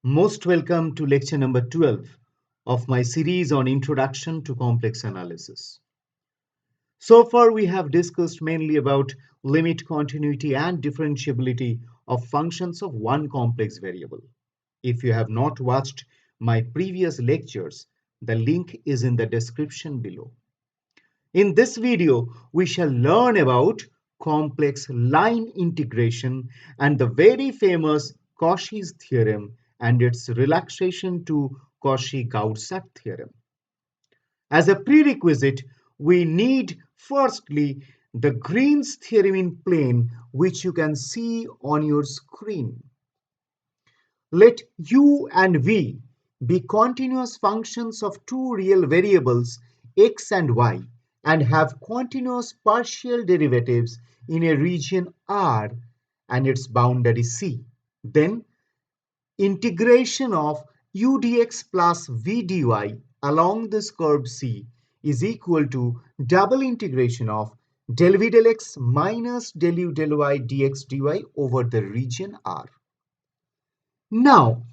Most welcome to lecture number 12 of my series on Introduction to Complex Analysis. So far, we have discussed mainly about limit continuity and differentiability of functions of one complex variable. If you have not watched my previous lectures, the link is in the description below. In this video, we shall learn about complex line integration and the very famous Cauchy's theorem and its relaxation to Cauchy-Gauss theorem. As a prerequisite, we need firstly the Green's theorem in plane, which you can see on your screen. Let u and v be continuous functions of two real variables x and y and have continuous partial derivatives in a region R and its boundary C. Then integration of u dx plus v dy along this curve C is equal to double integration of del v del x minus del u del y dx dy over the region R. Now,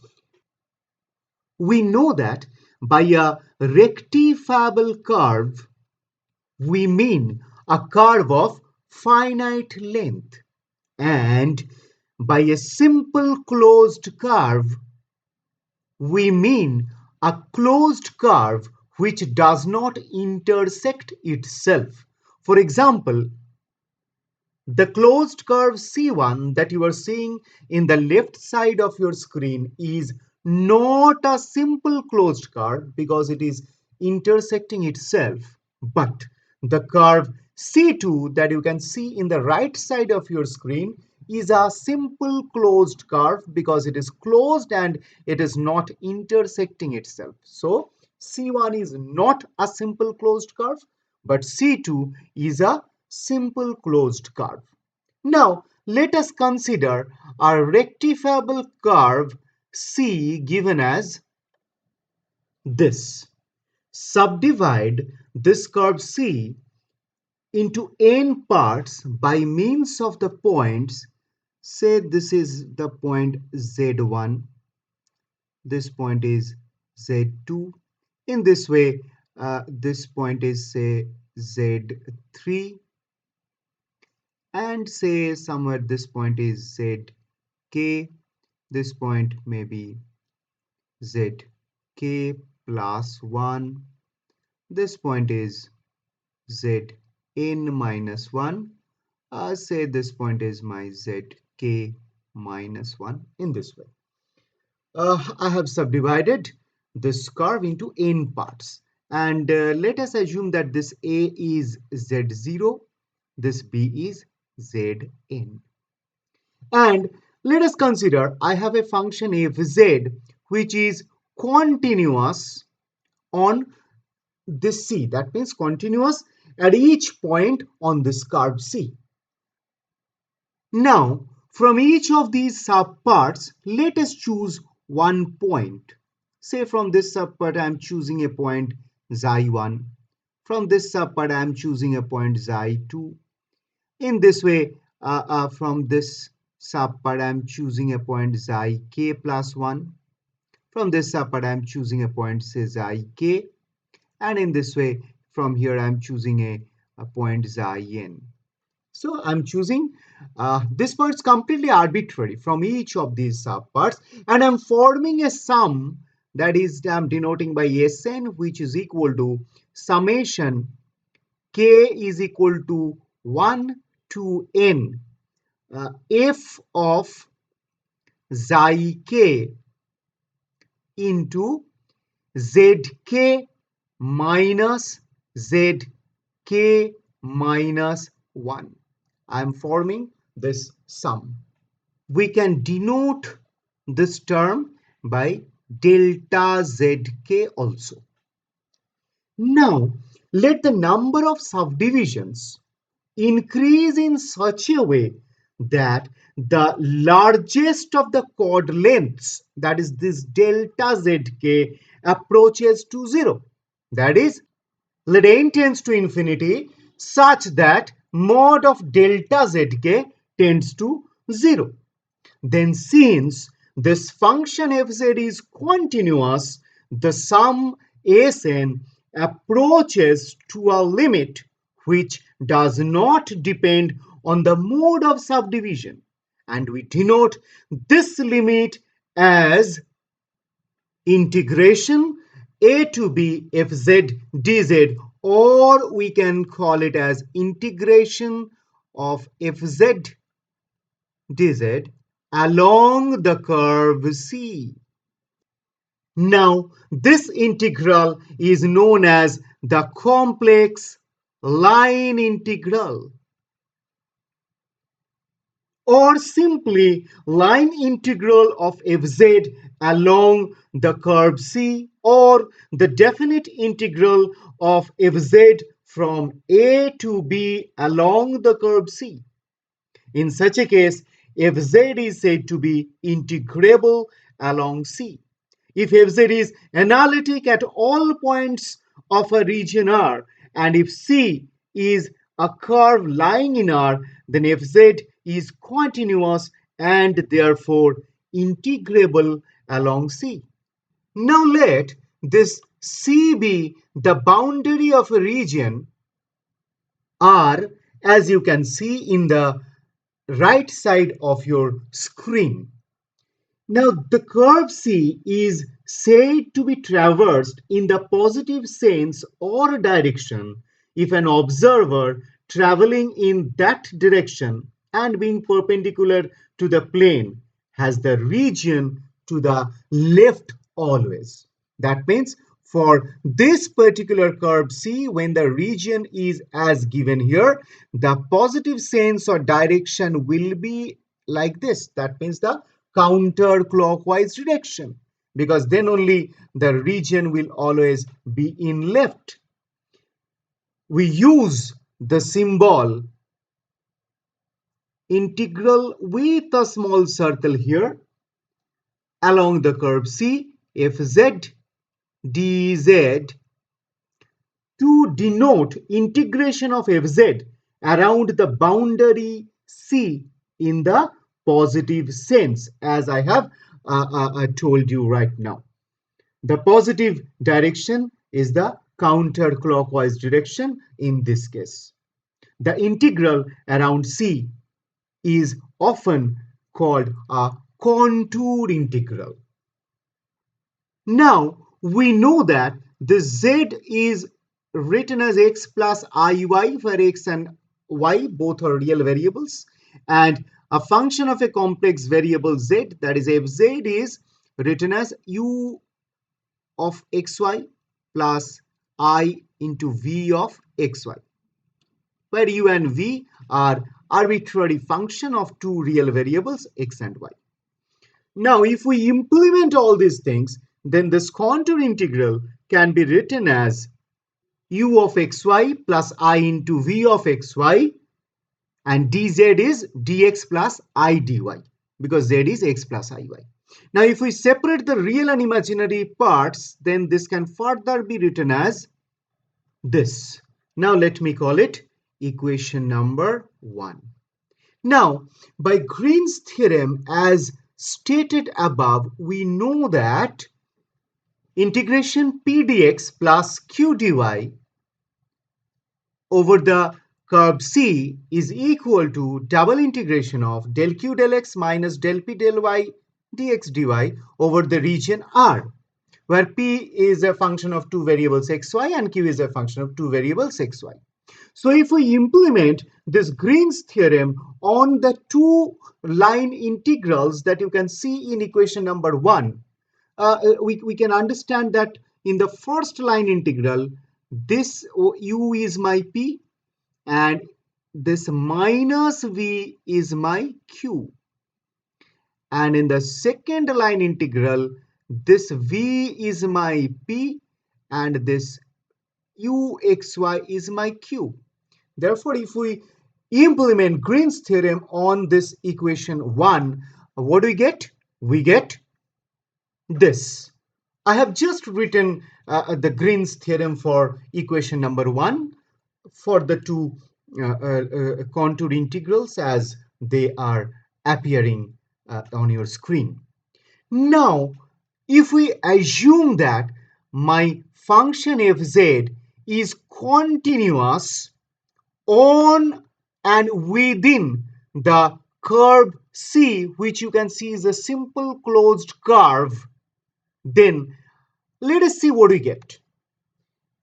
we know that by a rectifiable curve, we mean a curve of finite length, and by a simple closed curve, we mean a closed curve which does not intersect itself. For example, the closed curve C1 that you are seeing in the left side of your screen is not a simple closed curve because it is intersecting itself, but the curve C2 that you can see in the right side of your screen is a simple closed curve because it is closed and it is not intersecting itself. So C1 is not a simple closed curve, but C2 is a simple closed curve. Now, let us consider a rectifiable curve C given as this. Subdivide this curve C into n parts by means of the points. Say this is the point Z1, this point is Z2. In this way, this point is say Z3, and say somewhere this point is zk, this point may be zk plus 1, this point is zn minus 1, say this point is my zk minus 1. In this way, I have subdivided this curve into n parts, and let us assume that this a is z0, this b is Zn. And let us consider I have a function fz which is continuous on this C. That means continuous at each point on this curve C. Now, from each of these subparts, let us choose one point. Say from this subpart I am choosing a point xi1. From this subpart I am choosing a point xi2. In this way, from this subpart, I am choosing a point xi k plus 1. From this subpart, I am choosing a point say xi k. And in this way, from here, I am choosing a point xi n. So I'm choosing this part is completely arbitrary from each of these subparts, and I'm forming a sum that is I'm denoting by Sn, which is equal to summation k is equal to 1 to n f of xi k into zk minus zk minus 1. I am forming this sum. We can denote this term by delta zk also. Now, let the number of subdivisions increase in such a way that the largest of the chord lengths, that is this delta zk, approaches to 0. That is, let n tends to infinity such that mod of delta zk tends to 0. Then since this function fz is continuous, the sum Sn approaches to a limit which does not depend on the mode of subdivision, and we denote this limit as integration a to b fz dz, or we can call it as integration of fz dz along the curve C. Now, this integral is known as the complex line integral, or simply line integral of fz along the curve C, or the definite integral of fz from a to b along the curve C. In such a case, fz is said to be integrable along C. If fz is analytic at all points of a region R, and if C is a curve lying in R, then fz is continuous and therefore integrable along C. Now let this C be the boundary of a region R, as you can see in the right side of your screen. Now, the curve C is said to be traversed in the positive sense or direction if an observer traveling in that direction and being perpendicular to the plane has the region to the left always. That means for this particular curve C, when the region is as given here, the positive sense or direction will be like this. That means the counterclockwise direction, because then only the region will always be in left. We use the symbol integral with a small circle here along the curve C, fz dz, to denote integration of fz around the boundary C in the positive sense, as I have told you right now. The positive direction is the counterclockwise direction in this case. The integral around C is often called a contour integral. Now, we know that the z is written as x plus iy, where x and y both are real variables, and a function of a complex variable z, that is fz, is written as u of xy plus I into v of xy, where u and v are arbitrary function of two real variables x and y. Now, if we implement all these things, then this contour integral can be written as u of xy plus I into v of xy, and dz is dx plus I dy, because z is x plus iy. Now, if we separate the real and imaginary parts, then this can further be written as this. Now, let me call it equation number 1. Now, by Green's theorem, as stated above, we know that integration p dx plus q dy over the curve C is equal to double integration of del q del x minus del p del y dx dy over the region R, where p is a function of two variables xy and q is a function of two variables xy. So if we implement this Green's theorem on the two line integrals that you can see in equation number 1, we can understand that in the first line integral, this u is my p and this minus v is my q. And in the second line integral, this v is my p and this uxy is my q. Therefore, if we implement Green's theorem on this equation 1, what do we get? We get this. I have just written the Green's theorem for equation number 1 for the two contour integrals as they are appearing on your screen. Now, if we assume that my function fz is continuous on and within the curve C, which you can see is a simple closed curve, then let us see what we get.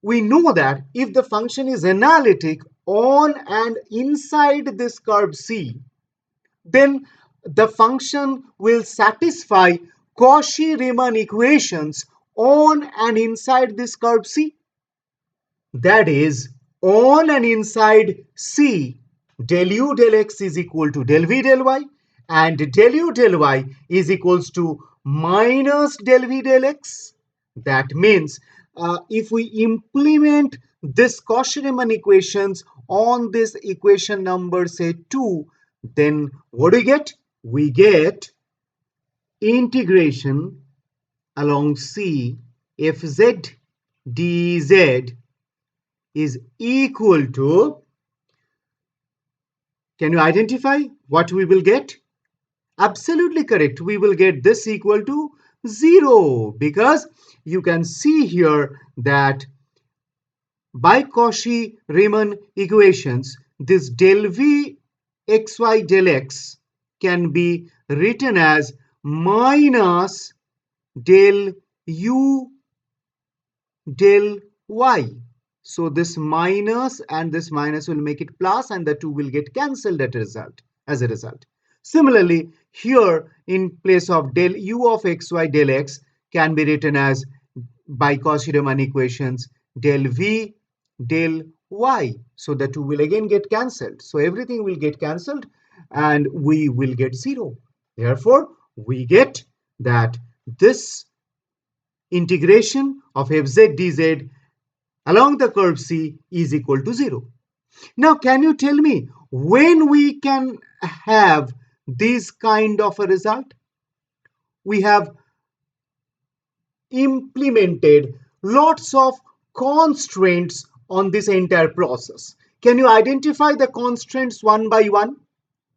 We know that if the function is analytic on and inside this curve C, then the function will satisfy Cauchy-Riemann equations on and inside this curve C. That is, on and inside C, del u del x is equal to del v del y, and del u del y is equals to minus del v del x. That means if we implement this Cauchy-Riemann equations on this equation number say 2, then what do we get? We get integration along C fz dz is equal to, can you identify what we will get? Absolutely correct. We will get this equal to 0 because you can see here that by Cauchy-Riemann equations, this del v xy del x can be written as minus del u del y. So this minus and this minus will make it plus, and the two will get cancelled as a result. Similarly, here in place of del u of xy del x can be written as by Cauchy-Riemann equations del v del y. So the two will again get cancelled. So everything will get cancelled and we will get 0. Therefore, we get that this integration of fz dz along the curve C is equal to 0. Now, can you tell me when we can have this kind of a result? We have implemented lots of constraints on this entire process. Can you identify the constraints one by one?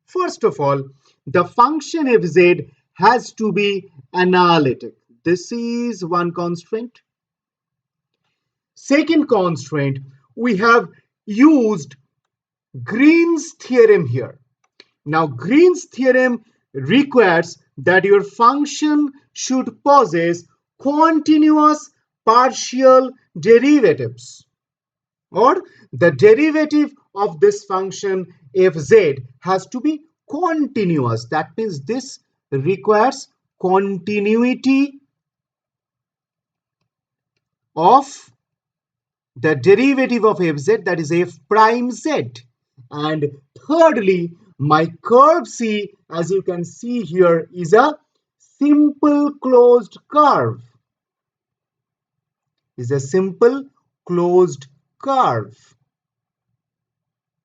First of all, the function fz has to be analytic. This is one constraint. Second constraint, we have used Green's theorem here. Now, Green's theorem requires that your function should possess continuous partial derivatives, or the derivative of this function fz has to be continuous. That means this requires continuity of the derivative of fz, that is f prime z. And thirdly, my curve C, as you can see here, is a simple closed curve. Is a simple closed curve.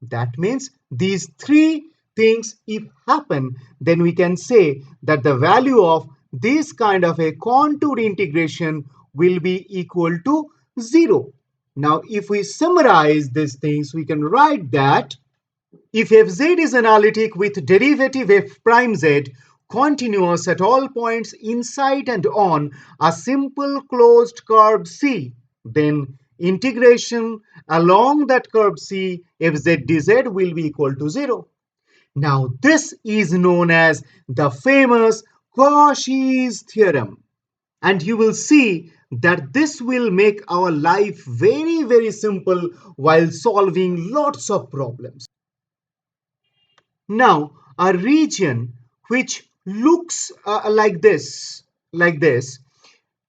That means these three things if happen, then we can say that the value of this kind of a contour integration will be equal to 0. Now, if we summarize these things, we can write that if fz is analytic with derivative f prime z continuous at all points inside and on a simple closed curve C, then integration along that curve C fz dz will be equal to 0. Now, this is known as the famous Cauchy's theorem. And you will see that this will make our life very, very simple while solving lots of problems. Now, a region which looks like this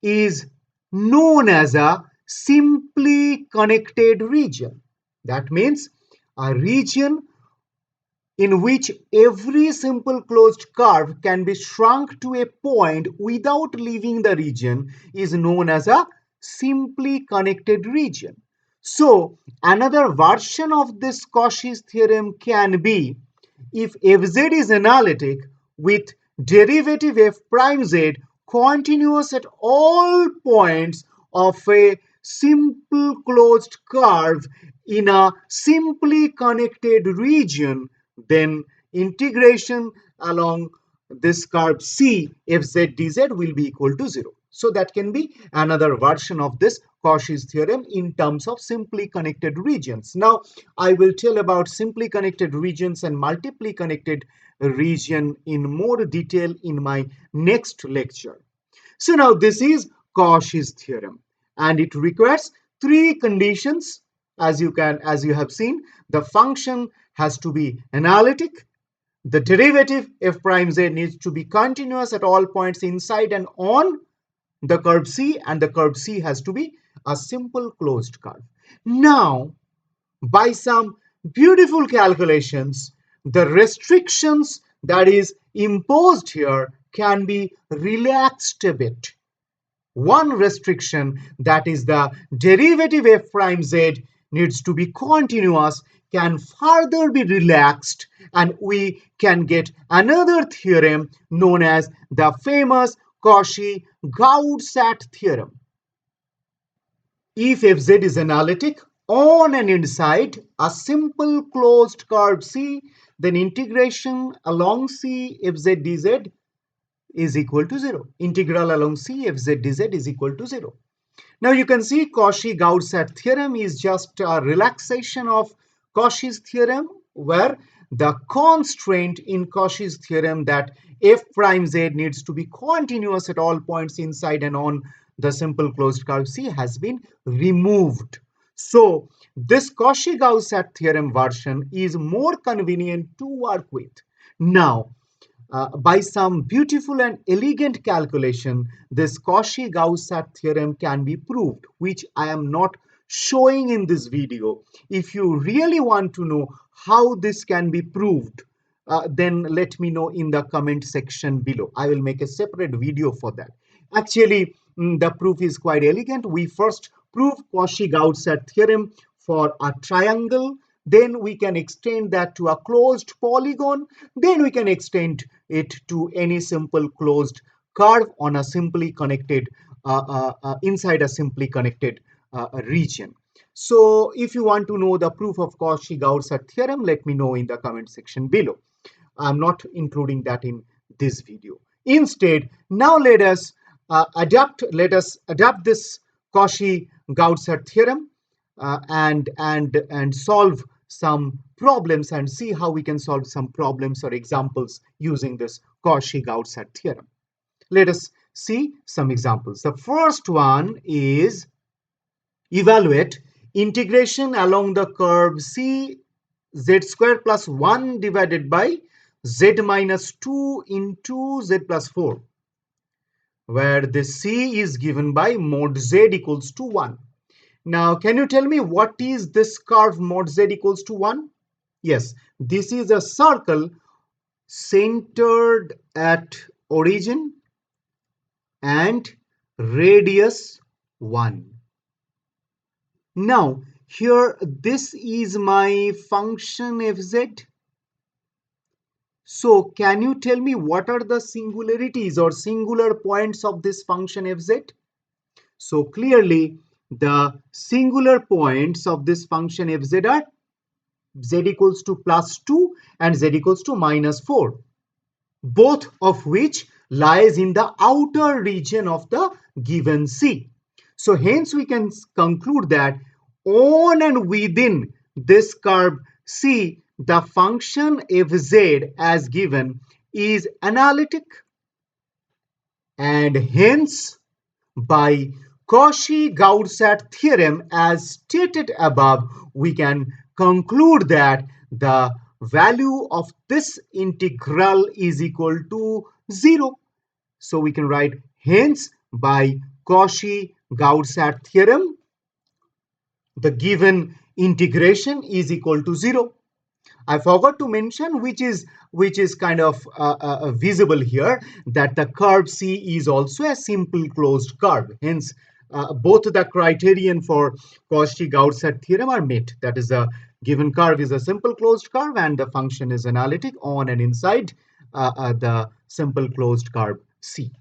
is known as a simply connected region. That means a region in which every simple closed curve can be shrunk to a point without leaving the region is known as a simply connected region. So, another version of this Cauchy's theorem can be if fz is analytic with derivative f prime z continuous at all points of a simple closed curve in a simply connected region, then integration along this curve C f z dz will be equal to 0. So that can be another version of this Cauchy's theorem in terms of simply connected regions. Now I will tell about simply connected regions and multiply connected region in more detail in my next lecture. So now this is Cauchy's theorem, and it requires three conditions. As you have seen, the function has to be analytic, the derivative f prime z needs to be continuous at all points inside and on the curve C, and the curve C has to be a simple closed curve. Now, by some beautiful calculations, the restrictions that is imposed here can be relaxed a bit. One restriction, that is the derivative f prime z needs to be continuous, can further be relaxed, and we can get another theorem known as the famous Cauchy-Gauss-Sat theorem. If fz is analytic on and inside a simple closed curve C, then integration along C fz dz is equal to 0. Integral along C fz dz is equal to 0. Now you can see Cauchy-Gauss-Sat theorem is just a relaxation of Cauchy's theorem, where the constraint in Cauchy's theorem that f prime z needs to be continuous at all points inside and on the simple closed curve C has been removed. So this Cauchy-Gauss-Sat theorem version is more convenient to work with. Now, by some beautiful and elegant calculation, this Cauchy-Gauss-Sat theorem can be proved, which I am not showing in this video. If you really want to know how this can be proved, then let me know in the comment section below. I will make a separate video for that. Actually, the proof is quite elegant. We first prove Cauchy-Gauss-Sat theorem for a triangle. Then we can extend that to a closed polygon. Then we can extend it to any simple closed curve on a simply connected, inside a simply connected region. So if you want to know the proof of Cauchy-Gauss-Sat theorem, let me know in the comment section below. I'm not including that in this video. Instead, now let us adapt this Cauchy-Gauss-Sat theorem and solve some problems and see how we can solve some problems or examples using this Cauchy-Gauss-Sat theorem. Let us see some examples. The first one is evaluate integration along the curve C z square plus 1 divided by z minus 2 into z plus 4, where the C is given by mod z equals to 1. Now, can you tell me what is this curve mod z equals to 1? Yes, this is a circle centered at origin and radius 1. Now, here this is my function fz. So, can you tell me what are the singularities or singular points of this function fz? So, clearly, the singular points of this function fz are z equals to plus 2 and z equals to minus 4, both of which lies in the outer region of the given C. So hence we can conclude that on and within this curve C, the function fz as given is analytic, and hence by Cauchy-Gauss-Sat theorem as stated above, we can conclude that the value of this integral is equal to 0. So we can write hence by Cauchy-Gauss-Sat theorem, the given integration is equal to 0. I forgot to mention, which is kind of visible here, that the curve C is also a simple closed curve. Hence, both the criterion for Cauchy-Gauss-Sat theorem are met. That is, a given curve is a simple closed curve and the function is analytic on and inside the simple closed curve C.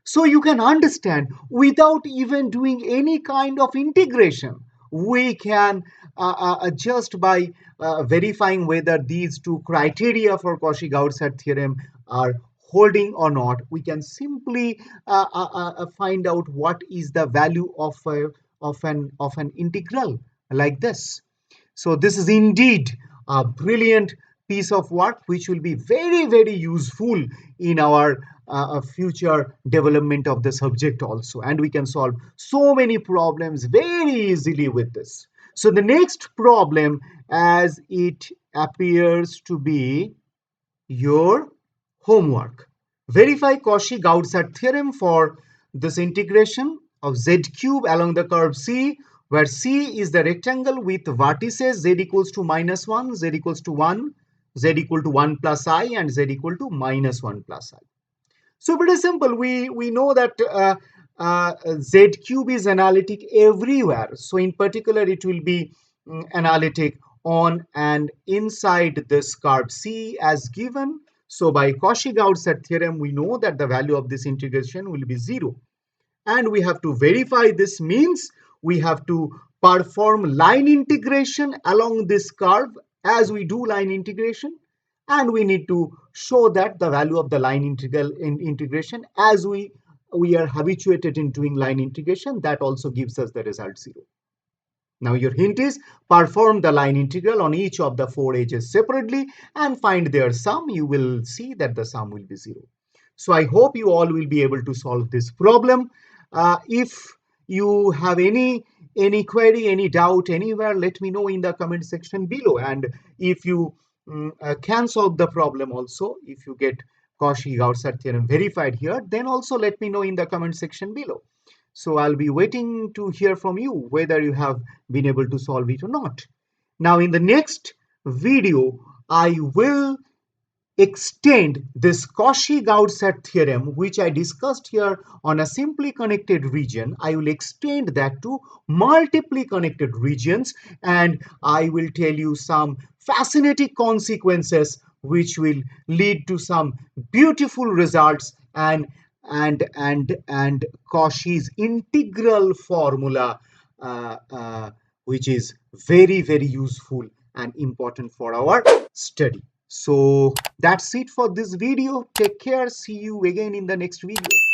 So you can understand, without even doing any kind of integration, we can just by verifying whether these two criteria for Cauchy-Gauss-Sat theorem are holding or not, we can simply find out what is the value of an integral like this. So this is indeed a brilliant piece of work which will be very, very useful in our future development of the subject also. And we can solve so many problems very easily with this. So the next problem, as it appears to be your homework. Verify Cauchy-Gauss theorem for this integration of z cube along the curve C, where C is the rectangle with vertices z equals to -1, z equals to 1, z equal to 1 plus I, and z equal to -1 plus I. So pretty simple. We know that z cube is analytic everywhere. So in particular, it will be analytic on and inside this curve C as given. So by Cauchy-Gauss theorem, we know that the value of this integration will be 0. And we have to verify this, means we have to perform line integration along this curve as we do line integration, and we need to show that the value of the line integration, as we are habituated in doing line integration, that also gives us the result 0. Now your hint is perform the line integral on each of the 4 edges separately and find their sum. You will see that the sum will be 0. So I hope you all will be able to solve this problem. If you have any query, any doubt anywhere, let me know in the comment section below. And if you can solve the problem also, if you get Cauchy-Gauss theorem verified here, then also let me know in the comment section below. So I'll be waiting to hear from you whether you have been able to solve it or not. Now in the next video, I will extend this Cauchy-Gauss theorem, which I discussed here on a simply connected region. I will extend that to multiply connected regions, and I will tell you some fascinating consequences which will lead to some beautiful results, and Cauchy's integral formula, which is very, very useful and important for our study. So that's it for this video. Take care. See you again in the next video.